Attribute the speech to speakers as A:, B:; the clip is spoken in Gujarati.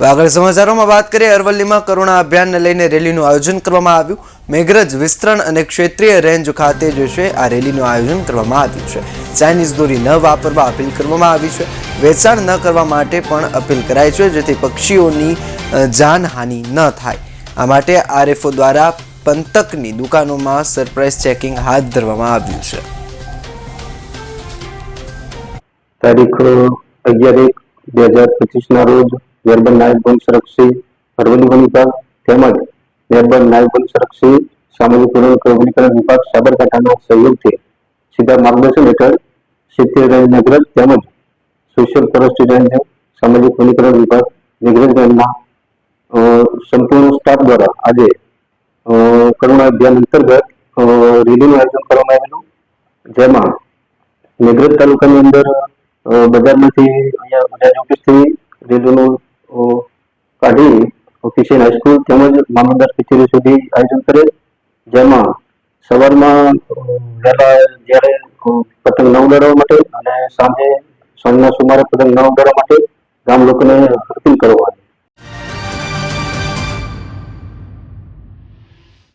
A: આગળ સમાચારોમાં વાત કરીએ, અરવલ્લીમાં કરુણા અભિયાનને લઈને રેલીનું આયોજન કરવામાં આવ્યું। મેઘરજ વિસ્તરણ અને ક્ષેત્રીય રેન્જ ખાતે જે છે આ રેલીનું આયોજન કરવામાં આવ્યું છે। ચાઇનીઝ દોરી ન વાપરવા અપીલ કરવામાં આવી છે। વેચાણ ન કરવા માટે પણ અપીલ કરાઈ છે, જેથી પક્ષીઓની જાનહાનિ ન થાય। આ માટે આરએફઓ દ્વારા પંતકની દુકાનોમાં સરપ્રાઇઝ ચેકિંગ હાથ ધરવામાં આવ્યું છે।
B: તારીખ 11/1/2025 રોજ મહેરબાન નાયબ વન સંરક્ષક અરવલ્લી વન વિભાગ તેમજ મહેરબાન નાયબ વન સંરક્ષક સામાજિક વનીકરણ વિભાગ સાબરકાંઠાના સહયોગથી સીધા માર્ગદર્શન હેઠળ ક્ષેત્રીય રેન્જ મેઘરજ તેમજ સોશિયલ ફોરેસ્ટ્રી રેન્જ સામાજિક વનીકરણ વિભાગ મેઘરજ રેન્જના સંપૂર્ણ સ્ટાફ દ્વારા આજે કરુણા અભિયાન અંતર્ગત રેલીનું આયોજન કરવામાં આવેલું, જેમાં મેઘરજ તાલુકાની અંદર બજારમાંથી અહીંયા રેન્જ ઓફિસથી રેલીનું કાઢી ઓફિસિયલ હાઈસ્કૂલ તેમજ મામલતદાર કચેરી સુધી આયોજન કરેલ, જેમાં સવારમાં વહેલા જ્યારે પતંગ ન ઉડાડવા માટે અને સાંજના સુમારે પતંગ ન ઉડાડવા માટે ગામ લોકોને અપીલ કરવામાં આવી।